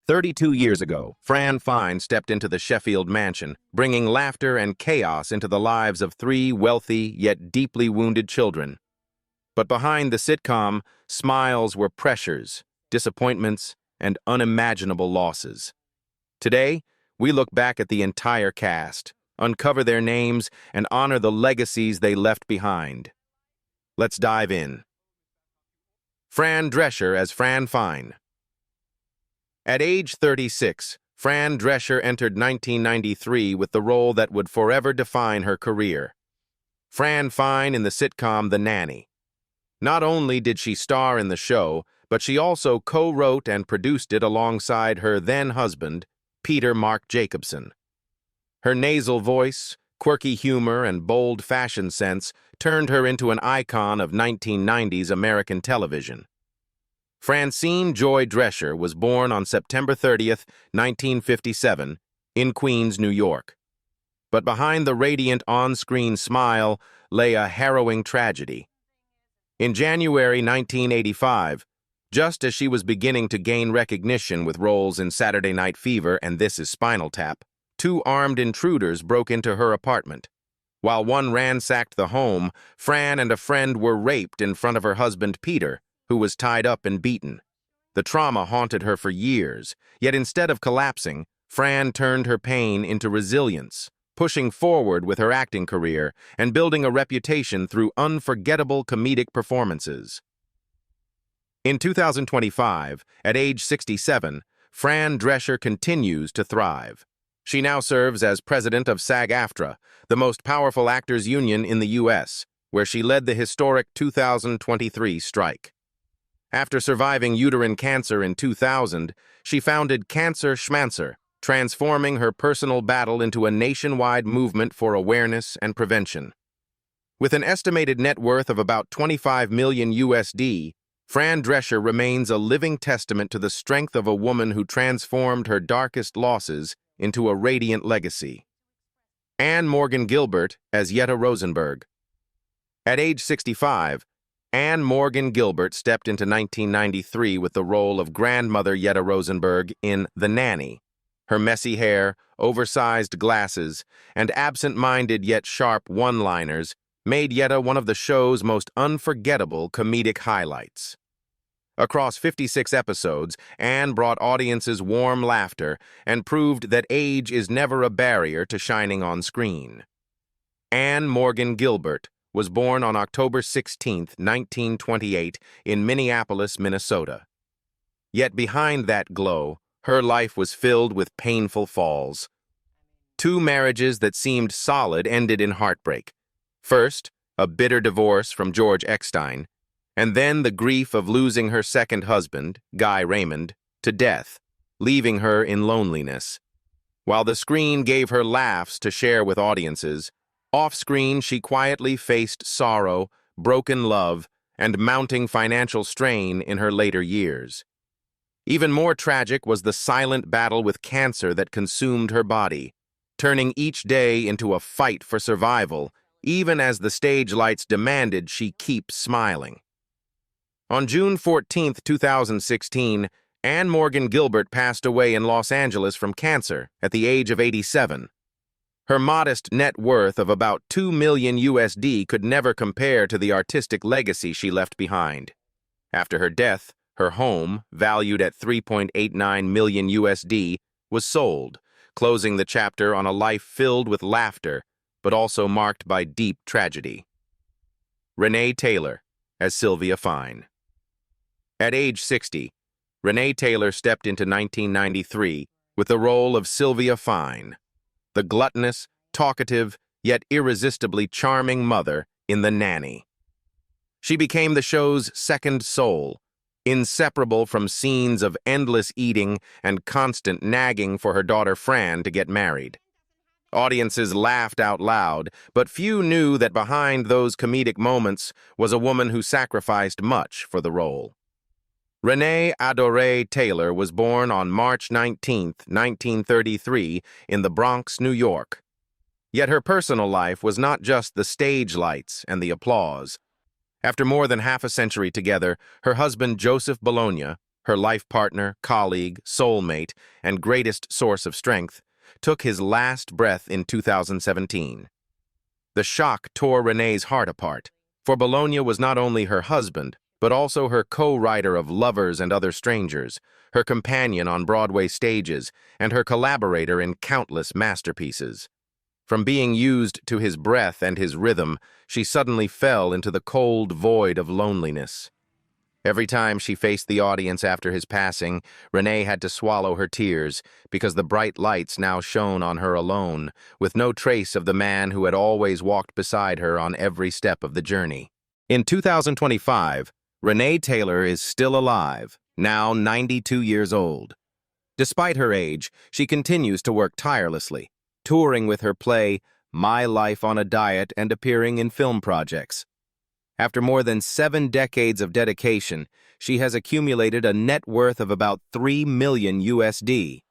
32 years ago, Fran Fine stepped into the Sheffield mansion, bringing laughter and chaos into the lives of three wealthy yet deeply wounded children. But behind the sitcom, smiles were pressures, disappointments, and unimaginable losses. Today, we look back at the entire cast, uncover their names, and honor the legacies they left behind. Let's dive in. Fran Drescher as Fran Fine. At age 36, Fran Drescher entered 1993 with the role that would forever define her career. Fran Fine in the sitcom The Nanny. Not only did she star in the show, but she also co-wrote and produced it alongside her then-husband, Peter Mark Jacobson. Her nasal voice, quirky humor, and bold fashion sense turned her into an icon of 1990s American television. Francine Joy Drescher was born on September 30th, 1957, in Queens, New York. But behind the radiant on-screen smile lay a harrowing tragedy. In January 1985, just as she was beginning to gain recognition with roles in Saturday Night Fever and This Is Spinal Tap, two armed intruders broke into her apartment. While one ransacked the home, Fran and a friend were raped in front of her husband Peter, who was tied up and beaten. The trauma haunted her for years, yet instead of collapsing, Fran turned her pain into resilience, pushing forward with her acting career and building a reputation through unforgettable comedic performances. In 2025, at age 67, Fran Drescher continues to thrive. She now serves as president of SAG-AFTRA, the most powerful actors' union in the U.S., where she led the historic 2023 strike. After surviving uterine cancer in 2000, she founded Cancer Schmancer, transforming her personal battle into a nationwide movement for awareness and prevention. With an estimated net worth of about $25 million USD, Fran Drescher remains a living testament to the strength of a woman who transformed her darkest losses into a radiant legacy. Morgan Guilbert as Yetta Rosenberg. At age 65, Morgan Guilbert stepped into 1993 with the role of grandmother Yetta Rosenberg in The Nanny. Her messy hair, oversized glasses, and absent-minded yet sharp one-liners made Yetta one of the show's most unforgettable comedic highlights. Across 56 episodes, Anne brought audiences warm laughter and proved that age is never a barrier to shining on screen. Morgan Guilbert was born on October 16, 1928, in Minneapolis, Minnesota. Yet behind that glow, her life was filled with painful falls. Two marriages that seemed solid ended in heartbreak. First, a bitter divorce from George Eckstein, and then the grief of losing her second husband, Guy Raymond, to death, leaving her in loneliness. While the screen gave her laughs to share with audiences, off-screen she quietly faced sorrow, broken love, and mounting financial strain in her later years. Even more tragic was the silent battle with cancer that consumed her body, turning each day into a fight for survival, even as the stage lights demanded she keep smiling. On June 14, 2016, Morgan Guilbert passed away in Los Angeles from cancer at the age of 87. Her modest net worth of about $2 million USD could never compare to the artistic legacy she left behind. After her death, her home, valued at $3.89 million USD, was sold, closing the chapter on a life filled with laughter, but also marked by deep tragedy. Renee Taylor as Sylvia Fine. At age 60, Renee Taylor stepped into 1993 with the role of Sylvia Fine, the gluttonous, talkative, yet irresistibly charming mother in The Nanny. She became the show's second soul, inseparable from scenes of endless eating and constant nagging for her daughter Fran to get married. Audiences laughed out loud, but few knew that behind those comedic moments was a woman who sacrificed much for the role. Renee Adoree Taylor was born on March 19, 1933, in the Bronx, New York. Yet her personal life was not just the stage lights and the applause. After more than half a century together, her husband Joseph Bologna, her life partner, colleague, soulmate, and greatest source of strength, took his last breath in 2017. The shock tore Renee's heart apart, for Bologna was not only her husband, but also her co-writer of Lovers and Other Strangers, her companion on Broadway stages, and her collaborator in countless masterpieces. From being used to his breath and his rhythm, she suddenly fell into the cold void of loneliness. Every time she faced the audience after his passing, Renee had to swallow her tears because the bright lights now shone on her alone, with no trace of the man who had always walked beside her on every step of the journey. In 2025, Renee Taylor is still alive, now 92 years old. Despite her age, she continues to work tirelessly, touring with her play My Life on a Diet and appearing in film projects. After more than 7 decades of dedication, she has accumulated a net worth of about $3 million USD.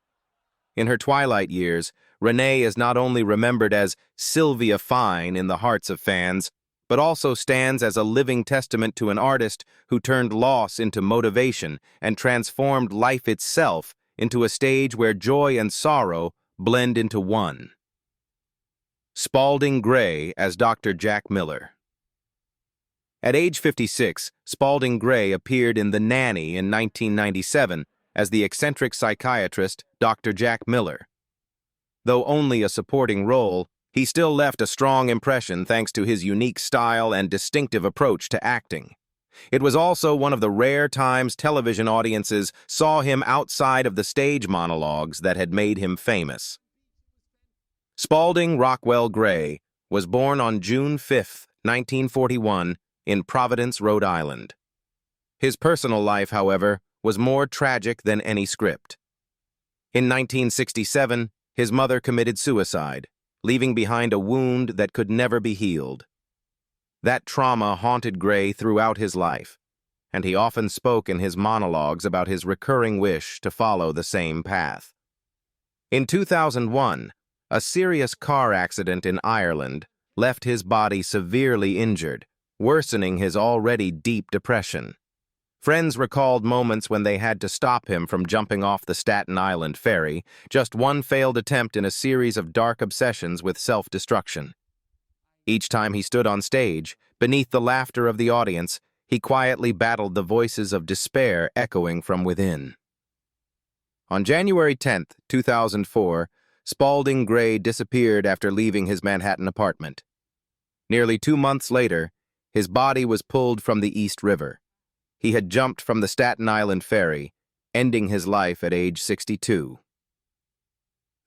In her twilight years, Renee is not only remembered as Sylvia Fine in the hearts of fans, but also stands as a living testament to an artist who turned loss into motivation and transformed life itself into a stage where joy and sorrow blend into one. Spalding Gray as Dr. Jack Miller. At age 56, Spalding Gray appeared in The Nanny in 1997 as the eccentric psychiatrist Dr. Jack Miller. Though only a supporting role, he still left a strong impression thanks to his unique style and distinctive approach to acting. It was also one of the rare times television audiences saw him outside of the stage monologues that had made him famous. Spalding Rockwell Gray was born on June 5, 1941, in Providence, Rhode Island. His personal life, however, was more tragic than any script. In 1967, his mother committed suicide, leaving behind a wound that could never be healed. That trauma haunted Gray throughout his life, and he often spoke in his monologues about his recurring wish to follow the same path. In 2001, a serious car accident in Ireland left his body severely injured, worsening his already deep depression. Friends recalled moments when they had to stop him from jumping off the Staten Island ferry, just one failed attempt in a series of dark obsessions with self-destruction. Each time he stood on stage, beneath the laughter of the audience, he quietly battled the voices of despair echoing from within. On January 10, 2004, Spalding Gray disappeared after leaving his Manhattan apartment. Nearly 2 months later, his body was pulled from the East River. He had jumped from the Staten Island ferry, ending his life at age 62.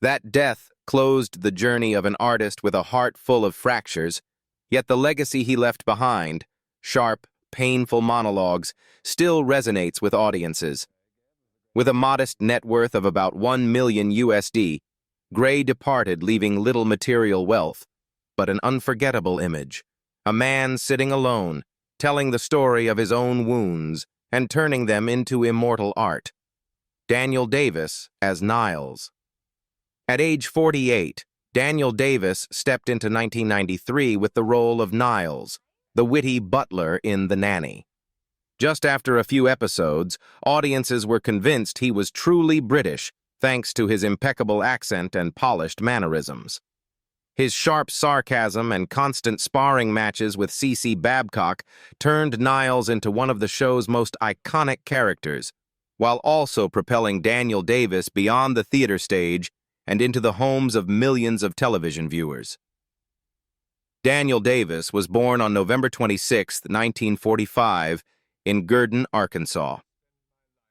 That death closed the journey of an artist with a heart full of fractures, yet the legacy he left behind, sharp, painful monologues, still resonates with audiences. With a modest net worth of about $1 million USD, Gray departed leaving little material wealth, but an unforgettable image. A man sitting alone, telling the story of his own wounds and turning them into immortal art. Daniel Davis as Niles. At age 48, Daniel Davis stepped into 1993 with the role of Niles, the witty butler in The Nanny. Just after a few episodes, audiences were convinced he was truly British thanks to his impeccable accent and polished mannerisms. His sharp sarcasm and constant sparring matches with C.C. Babcock turned Niles into one of the show's most iconic characters, while also propelling Daniel Davis beyond the theater stage and into the homes of millions of television viewers. Daniel Davis was born on November 26, 1945, in Gurdon, Arkansas.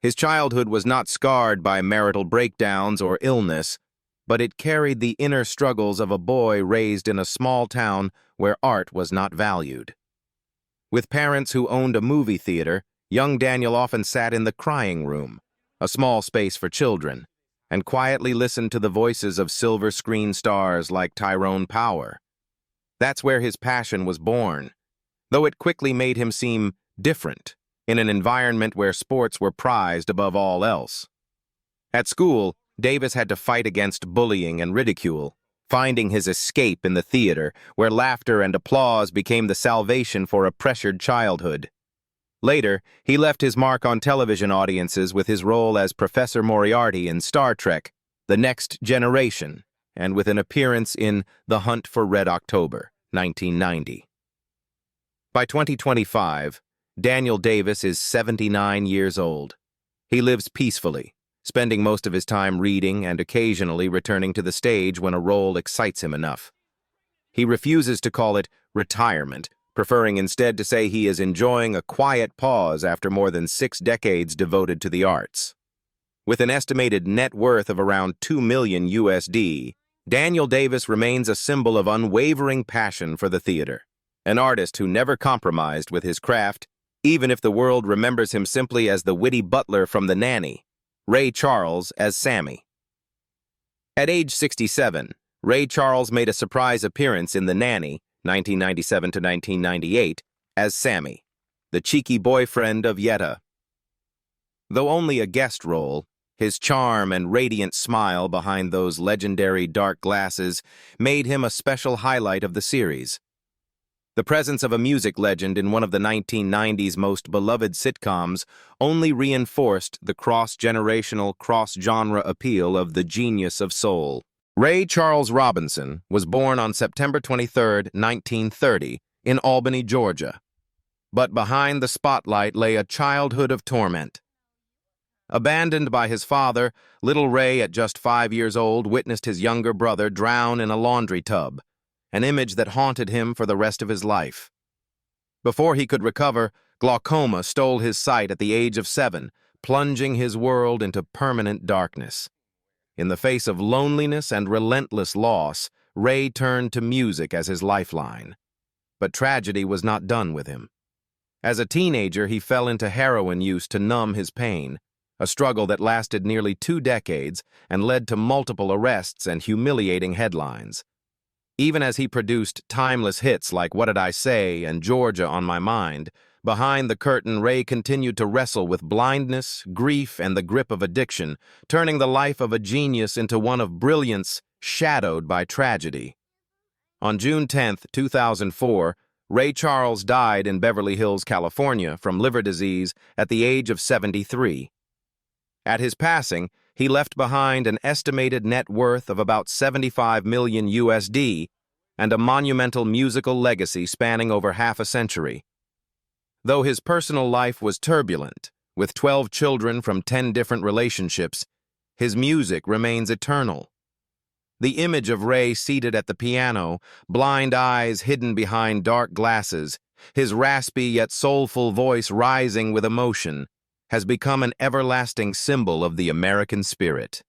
His childhood was not scarred by marital breakdowns or illness, but it carried the inner struggles of a boy raised in a small town where art was not valued. With parents who owned a movie theater, young Daniel often sat in the crying room, a small space for children, and quietly listened to the voices of silver screen stars like Tyrone Power. That's where his passion was born, though it quickly made him seem different in an environment where sports were prized above all else. At school, Davis had to fight against bullying and ridicule, finding his escape in the theater, where laughter and applause became the salvation for a pressured childhood. Later, he left his mark on television audiences with his role as Professor Moriarty in Star Trek: The Next Generation, and with an appearance in The Hunt for Red October, 1990. By 2025, Daniel Davis is 79 years old. He lives peacefully, spending most of his time reading and occasionally returning to the stage when a role excites him enough. He refuses to call it retirement, preferring instead to say he is enjoying a quiet pause after more than 6 decades devoted to the arts. With an estimated net worth of around $2 million USD, Daniel Davis remains a symbol of unwavering passion for the theater, an artist who never compromised with his craft, even if the world remembers him simply as the witty butler from The Nanny, Ray Charles as Sammy. At age 67, Ray Charles made a surprise appearance in The Nanny, 1997 to 1998, as Sammy, the cheeky boyfriend of Yetta. Though only a guest role, his charm and radiant smile behind those legendary dark glasses made him a special highlight of the series. The presence of a music legend in one of the 1990s most beloved sitcoms only reinforced the cross-generational, cross-genre appeal of the genius of soul. Ray Charles Robinson was born on September 23, 1930, in Albany, Georgia. But behind the spotlight lay a childhood of torment. Abandoned by his father, little Ray, at just 5 years old, witnessed his younger brother drown in a laundry tub, an image that haunted him for the rest of his life. Before he could recover, glaucoma stole his sight at the age of 7, plunging his world into permanent darkness. In the face of loneliness and relentless loss, Ray turned to music as his lifeline. But tragedy was not done with him. As a teenager, he fell into heroin use to numb his pain, a struggle that lasted nearly 2 decades and led to multiple arrests and humiliating headlines. Even as he produced timeless hits like What Did I Say and Georgia on My Mind, behind the curtain, Ray continued to wrestle with blindness, grief, and the grip of addiction, turning the life of a genius into one of brilliance shadowed by tragedy. On June 10, 2004, Ray Charles died in Beverly Hills, California, from liver disease at the age of 73. At his passing, he left behind an estimated net worth of about 75 million USD and a monumental musical legacy spanning over half a century. Though his personal life was turbulent, with 12 children from 10 different relationships, his music remains eternal. The image of Ray seated at the piano, blind eyes hidden behind dark glasses, his raspy yet soulful voice rising with emotion, has become an everlasting symbol of the American spirit.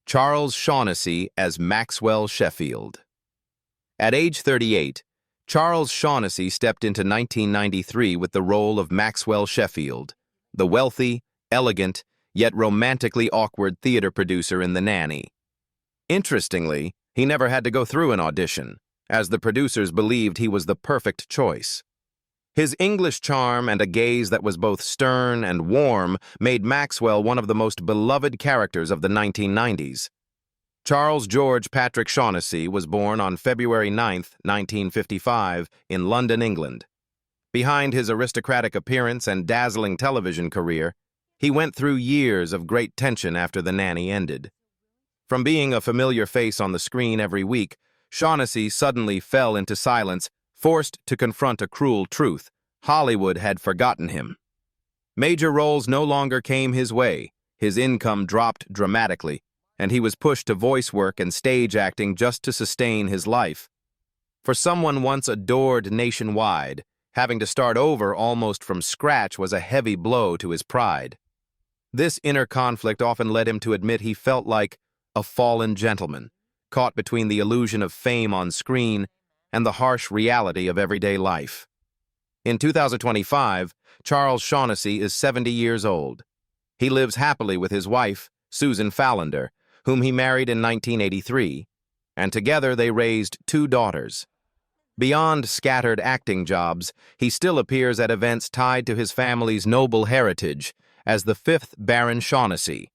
Charles Shaughnessy as Maxwell Sheffield. At age 38, Charles Shaughnessy stepped into 1993 with the role of Maxwell Sheffield, the wealthy, elegant, yet romantically awkward theater producer in The Nanny. Interestingly, he never had to go through an audition, as the producers believed he was the perfect choice. His English charm and a gaze that was both stern and warm made Maxwell one of the most beloved characters of the 1990s. Charles George Patrick Shaughnessy was born on February 9, 1955, in London, England. Behind his aristocratic appearance and dazzling television career, he went through years of great tension after The Nanny ended. From being a familiar face on the screen every week, Shaughnessy suddenly fell into silence, forced to confront a cruel truth: Hollywood had forgotten him. Major roles no longer came his way, his income dropped dramatically, and he was pushed to voice work and stage acting just to sustain his life. For someone once adored nationwide, having to start over almost from scratch was a heavy blow to his pride. This inner conflict often led him to admit he felt like a fallen gentleman, caught between the illusion of fame on screen and the harsh reality of everyday life. In 2025, Charles Shaughnessy is 70 years old. He lives happily with his wife, Susan Fallender, whom he married in 1983, and together they raised 2 daughters. Beyond scattered acting jobs, he still appears at events tied to his family's noble heritage as the 5th Baron Shaughnessy.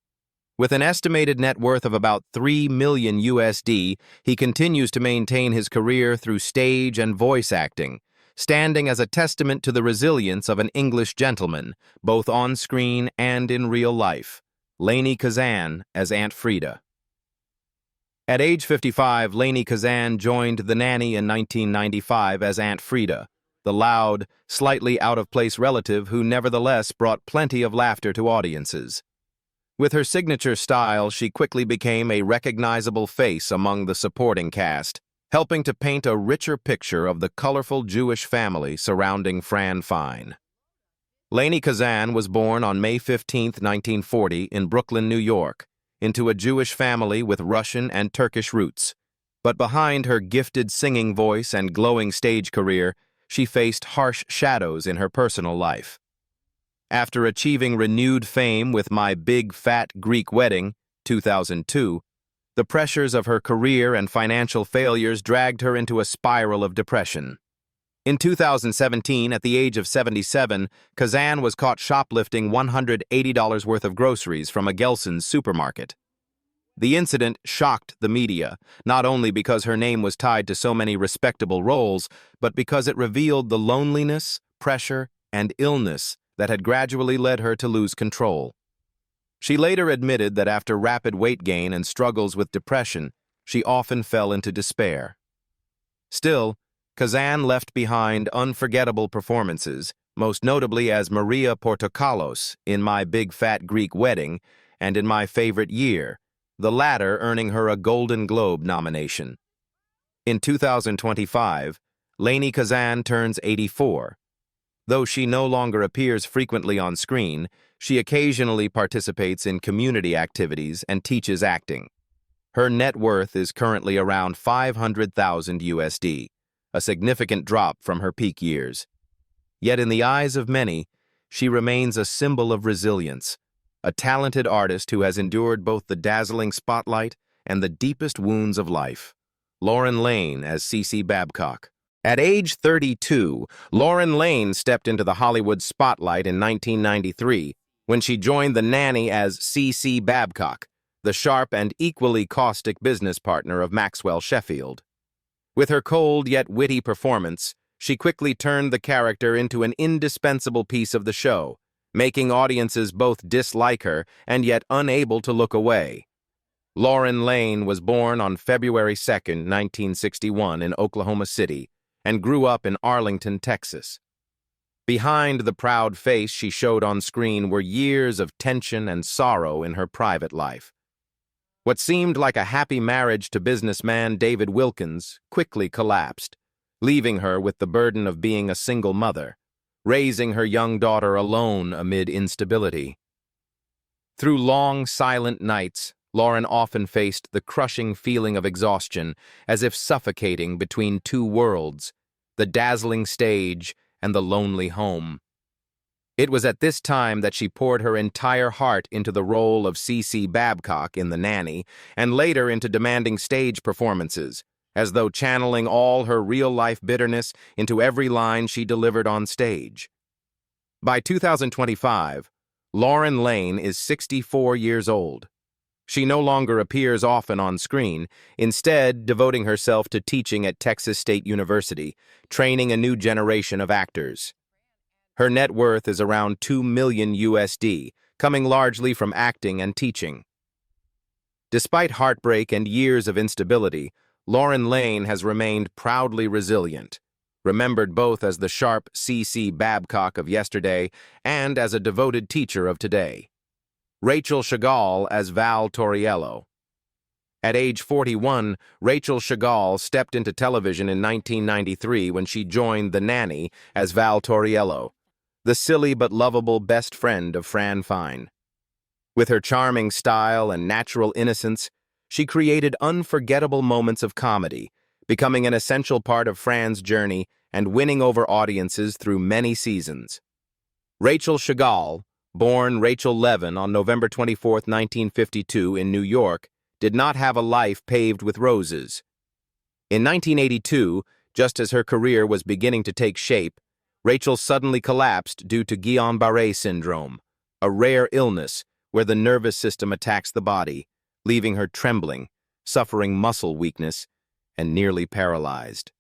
With an estimated net worth of about $3 million USD, he continues to maintain his career through stage and voice acting, standing as a testament to the resilience of an English gentleman, both on screen and in real life. Lainie Kazan as Aunt Frida. At age 55, Lainie Kazan joined the Nanny in 1995 as Aunt Frida, the loud, slightly out-of-place relative who nevertheless brought plenty of laughter to audiences. With her signature style, she quickly became a recognizable face among the supporting cast, helping to paint a richer picture of the colorful Jewish family surrounding Fran Fine. Lainie Kazan was born on May 15, 1940, in Brooklyn, New York, into a Jewish family with Russian and Turkish roots. But behind her gifted singing voice and glowing stage career, she faced harsh shadows in her personal life. After achieving renewed fame with My Big Fat Greek Wedding, 2002, the pressures of her career and financial failures dragged her into a spiral of depression. In 2017, at the age of 77, Kazan was caught shoplifting $180 worth of groceries from a Gelson's supermarket. The incident shocked the media, not only because her name was tied to so many respectable roles, but because it revealed the loneliness, pressure, and illness that had gradually led her to lose control. She later admitted that after rapid weight gain and struggles with depression, she often fell into despair. Still, Kazan left behind unforgettable performances, most notably as Maria Portokalos in My Big Fat Greek Wedding and in My Favorite Year, the latter earning her a Golden Globe nomination. In 2025, Lainie Kazan turns 84. Though she no longer appears frequently on screen, she occasionally participates in community activities and teaches acting. Her net worth is currently around $500,000 USD, a significant drop from her peak years. Yet in the eyes of many, she remains a symbol of resilience, a talented artist who has endured both the dazzling spotlight and the deepest wounds of life. Lauren Lane as Cece Babcock. At age 32, Lauren Lane stepped into the Hollywood spotlight in 1993 when she joined the Nanny as Cece Babcock, the sharp and equally caustic business partner of Maxwell Sheffield. With her cold yet witty performance, she quickly turned the character into an indispensable piece of the show, making audiences both dislike her and yet unable to look away. Lauren Lane was born on February 2, 1961 in Oklahoma City and grew up in Arlington, Texas. Behind the proud face she showed on screen were years of tension and sorrow in her private life. What seemed like a happy marriage to businessman David Wilkins quickly collapsed, leaving her with the burden of being a single mother, raising her young daughter alone amid instability. Through long, silent nights, Lauren often faced the crushing feeling of exhaustion, as if suffocating between two worlds, the dazzling stage and the lonely home. It was at this time that she poured her entire heart into the role of Cece Babcock in The Nanny, and later into demanding stage performances, as though channeling all her real-life bitterness into every line she delivered on stage. By 2025, Lauren Lane is 64 years old. She no longer appears often on screen, instead devoting herself to teaching at Texas State University, training a new generation of actors. Her net worth is around $2 million USD, coming largely from acting and teaching. Despite heartbreak and years of instability, Lauren Lane has remained proudly resilient, remembered both as the sharp Cece Babcock of yesterday and as a devoted teacher of today. Rachel Chagall as Val Torriello. At age 41, Rachel Chagall stepped into television in 1993 when she joined The Nanny as Val Torriello, the silly but lovable best friend of Fran Fine. With her charming style and natural innocence, she created unforgettable moments of comedy, becoming an essential part of Fran's journey and winning over audiences through many seasons. Rachel Chagall, born Rachel Levin on November 24, 1952 in New York, did not have a life paved with roses. In 1982, just as her career was beginning to take shape, Rachel suddenly collapsed due to Guillain-Barré syndrome, a rare illness where the nervous system attacks the body, leaving her trembling, suffering muscle weakness, and nearly paralyzed.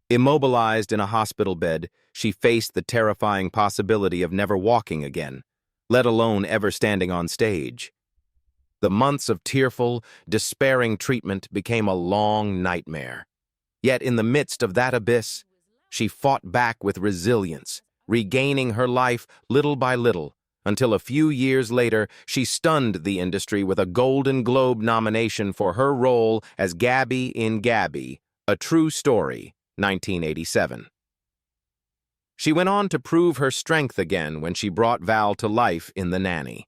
Immobilized in a hospital bed, she faced the terrifying possibility of never walking again, let alone ever standing on stage. The months of tearful, despairing treatment became a long nightmare. Yet in the midst of that abyss, she fought back with resilience, regaining her life little by little, until a few years later she stunned the industry with a Golden Globe nomination for her role as Gabby in Gabby, A True Story, 1987. She went on to prove her strength again when she brought Val to life in The Nanny.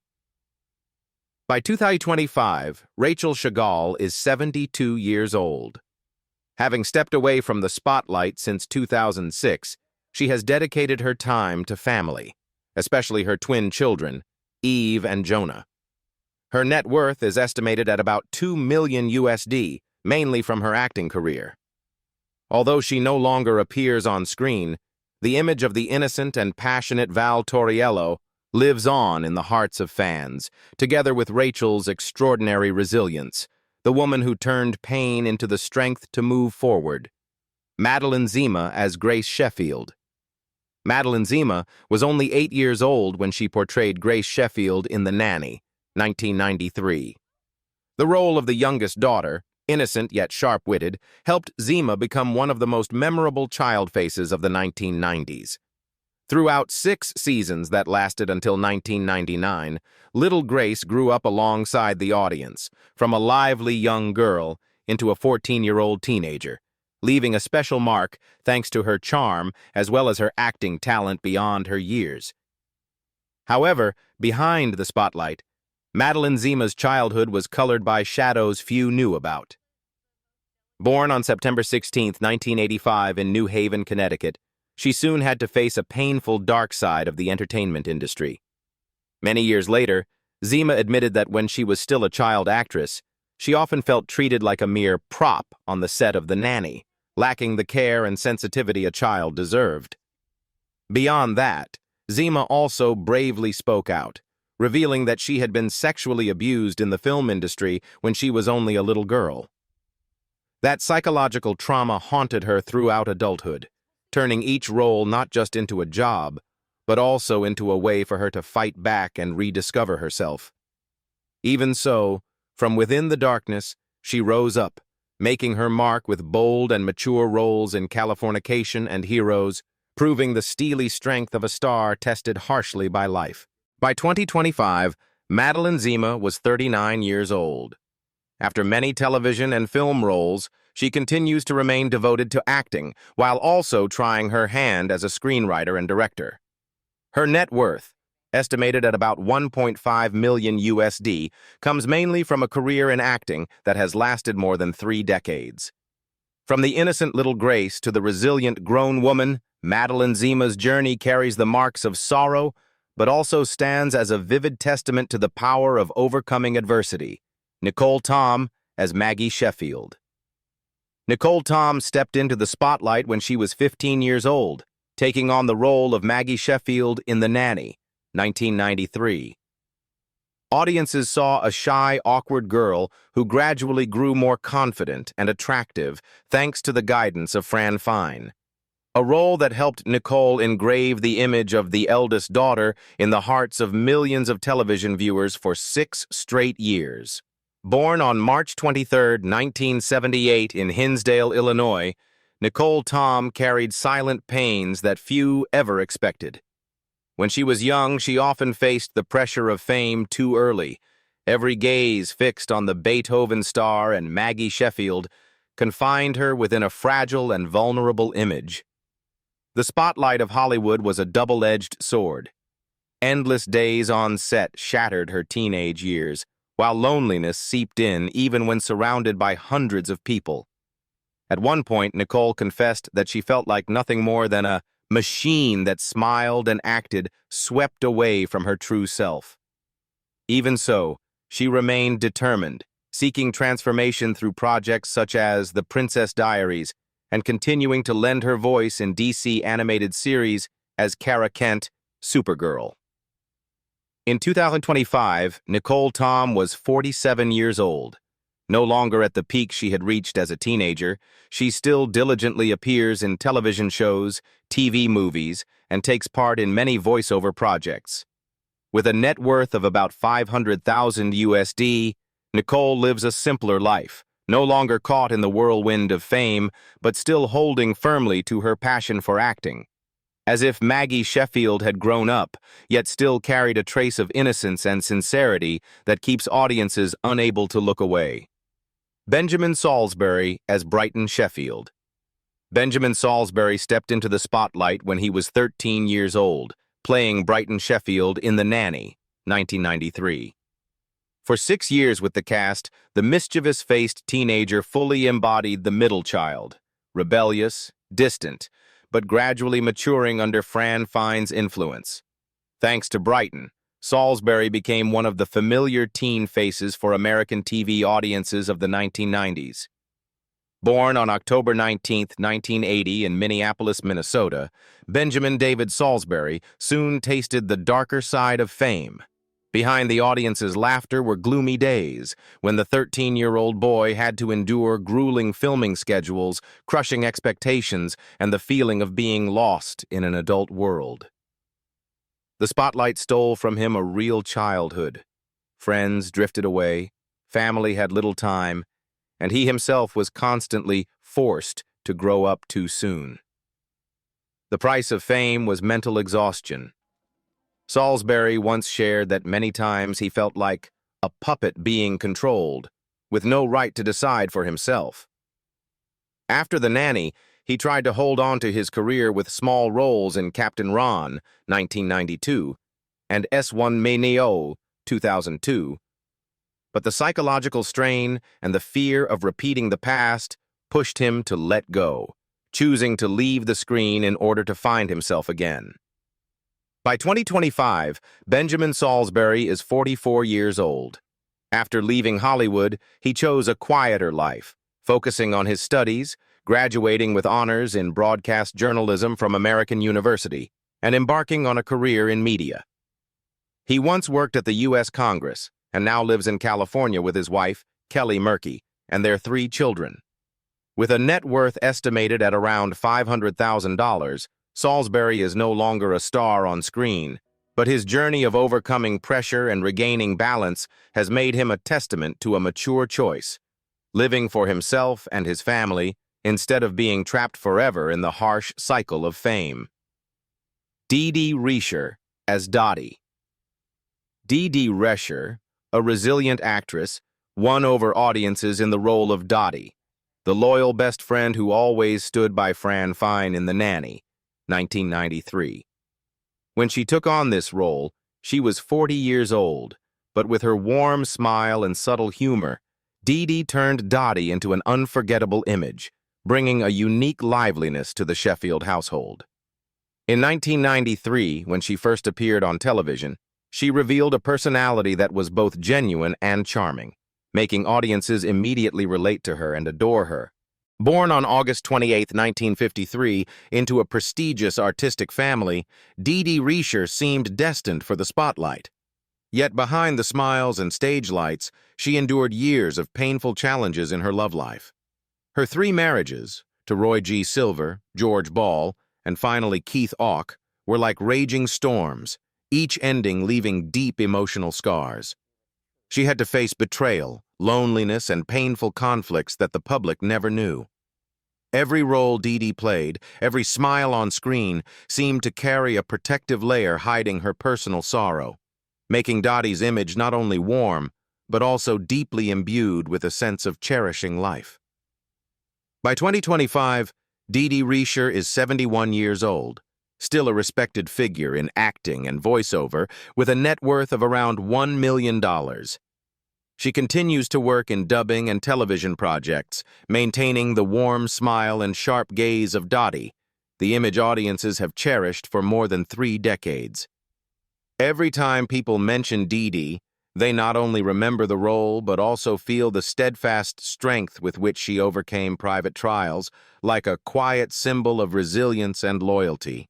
By 2025, Rachel Chagall is 72 years old. Having stepped away from the spotlight since 2006, she has dedicated her time to family, especially her twin children, Eve and Jonah. Her net worth is estimated at about $2 million USD, mainly from her acting career. Although she no longer appears on screen, the image of the innocent and passionate Val Torriello lives on in the hearts of fans, together with Rachel's extraordinary resilience, the woman who turned pain into the strength to move forward. Madeline Zima as Grace Sheffield. Madeline Zima was only 8 years old when she portrayed Grace Sheffield in The Nanny, 1993. The role of the youngest daughter, innocent yet sharp-witted, helped Zima become one of the most memorable child faces of the 1990s. Throughout 6 seasons that lasted until 1999, little Grace grew up alongside the audience, from a lively young girl into a 14-year-old teenager, leaving a special mark thanks to her charm as well as her acting talent beyond her years. However, behind the spotlight, Madeline Zima's childhood was colored by shadows few knew about. Born on September 16, 1985 in New Haven, Connecticut, she soon had to face a painful dark side of the entertainment industry. Many years later, Zima admitted that when she was still a child actress, she often felt treated like a mere prop on the set of The Nanny, lacking the care and sensitivity a child deserved. Beyond that, Zima also bravely spoke out, revealing that she had been sexually abused in the film industry when she was only a little girl. That psychological trauma haunted her throughout adulthood, turning each role not just into a job, but also into a way for her to fight back and rediscover herself. Even so, from within the darkness, she rose up, making her mark with bold and mature roles in Californication and Heroes, proving the steely strength of a star tested harshly by life. By 2025, Madeline Zima was 39 years old. After many television and film roles, she continues to remain devoted to acting, while also trying her hand as a screenwriter and director. Her net worth, estimated at about 1.5 million USD, comes mainly from a career in acting that has lasted more than 3 decades. From the innocent little Grace to the resilient grown woman, Madeline Zima's journey carries the marks of sorrow, but also stands as a vivid testament to the power of overcoming adversity. Nicholle Tom as Maggie Sheffield. Nicholle Tom stepped into the spotlight when she was 15 years old, taking on the role of Maggie Sheffield in The Nanny, 1993. Audiences saw a shy, awkward girl who gradually grew more confident and attractive thanks to the guidance of Fran Fine, a role that helped Nicholle engrave the image of the eldest daughter in the hearts of millions of television viewers for 6 straight years. Born on March 23, 1978 in Hinsdale, Illinois, Nicholle Tom carried silent pains that few ever expected. When she was young, she often faced the pressure of fame too early, every gaze fixed on the Beethoven star and Maggie Sheffield confined her within a fragile and vulnerable image. The spotlight of Hollywood was a double-edged sword. Endless days on set shattered her teenage years, while loneliness seeped in even when surrounded by hundreds of people. At one point, Nicholle confessed that she felt like nothing more than a machine that smiled and acted, swept away from her true self. Even so, she remained determined, seeking transformation through projects such as The Princess Diaries and continuing to lend her voice in DC animated series as Kara Kent, Supergirl. In 2025, Nicholle Tom was 47 years old. No longer at the peak she had reached as a teenager, she still diligently appears in television shows, TV movies, and takes part in many voiceover projects. With a net worth of about $500,000 USD, Nicholle lives a simpler life, no longer caught in the whirlwind of fame, but still holding firmly to her passion for acting. As if Maggie Sheffield had grown up, yet still carried a trace of innocence and sincerity that keeps audiences unable to look away. Benjamin Salisbury as Brighton Sheffield. Benjamin Salisbury stepped into the spotlight when he was 13 years old, playing Brighton Sheffield in The Nanny, 1993. For 6 years with the cast, the mischievous-faced teenager fully embodied the middle child, rebellious, distant, but gradually maturing under Fran Fine's influence. Thanks to Brighton, Salisbury became one of the familiar teen faces for American TV audiences of the 1990s. Born on October 19, 1980 in Minneapolis, Minnesota, Benjamin David Salisbury soon tasted the darker side of fame. Behind the audience's laughter were gloomy days, when the 13-year-old boy had to endure grueling filming schedules, crushing expectations, and the feeling of being lost in an adult world. The spotlight stole from him a real childhood. Friends drifted away, family had little time, and he himself was constantly forced to grow up too soon. The price of fame was mental exhaustion. Salisbury once shared that many times he felt like a puppet being controlled, with no right to decide for himself. After The Nanny, he tried to hold on to his career with small roles in Captain Ron, 1992, and S1 Menio, 2002. But the psychological strain and the fear of repeating the past pushed him to let go, choosing to leave the screen in order to find himself again. By 2025, Benjamin Salisbury is 44 years old. After leaving Hollywood, he chose a quieter life, focusing on his studies, graduating with honors in broadcast journalism from American University, and embarking on a career in media. He once worked at the U.S. Congress and now lives in California with his wife, Kelly Murky, and their 3 children. With a net worth estimated at around $500,000, Salisbury is no longer a star on screen, but his journey of overcoming pressure and regaining balance has made him a testament to a mature choice, living for himself and his family instead of being trapped forever in the harsh cycle of fame. Dee Dee Rescher as Dottie. Dee Dee Rescher, a resilient actress, won over audiences in the role of Dottie, the loyal best friend who always stood by Fran Fine in The Nanny, 1993. When she took on this role, she was 40 years old, but with her warm smile and subtle humor, Dee Dee turned Dottie into an unforgettable image, bringing a unique liveliness to the Sheffield household. In 1993, when she first appeared on television, she revealed a personality that was both genuine and charming, making audiences immediately relate to her and adore her. Born on August 28, 1953, into a prestigious artistic family, Dee Dee Rescher seemed destined for the spotlight. Yet behind the smiles and stage lights, she endured years of painful challenges in her love life. Her 3 marriages, to Roy G. Silver, George Ball, and finally Keith Auk, were like raging storms, each ending leaving deep emotional scars. She had to face betrayal, loneliness, and painful conflicts that the public never knew. Every role Dee Dee played, every smile on screen, seemed to carry a protective layer hiding her personal sorrow, making Dottie's image not only warm, but also deeply imbued with a sense of cherishing life. By 2025, Dee Dee Rescher is 71 years old, still a respected figure in acting and voiceover, with a net worth of around $1 million. She continues to work in dubbing and television projects, maintaining the warm smile and sharp gaze of Dottie, the image audiences have cherished for more than 3 decades. Every time people mention Dee Dee, they not only remember the role but also feel the steadfast strength with which she overcame private trials, like a quiet symbol of resilience and loyalty.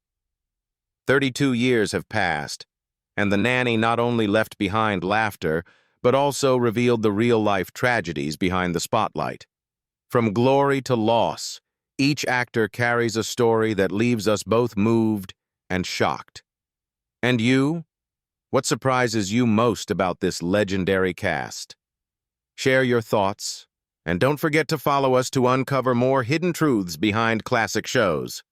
32 years have passed, and The Nanny not only left behind laughter, but also revealed the real-life tragedies behind the spotlight. From glory to loss, each actor carries a story that leaves us both moved and shocked. And you? What surprises you most about this legendary cast? Share your thoughts, and don't forget to follow us to uncover more hidden truths behind classic shows.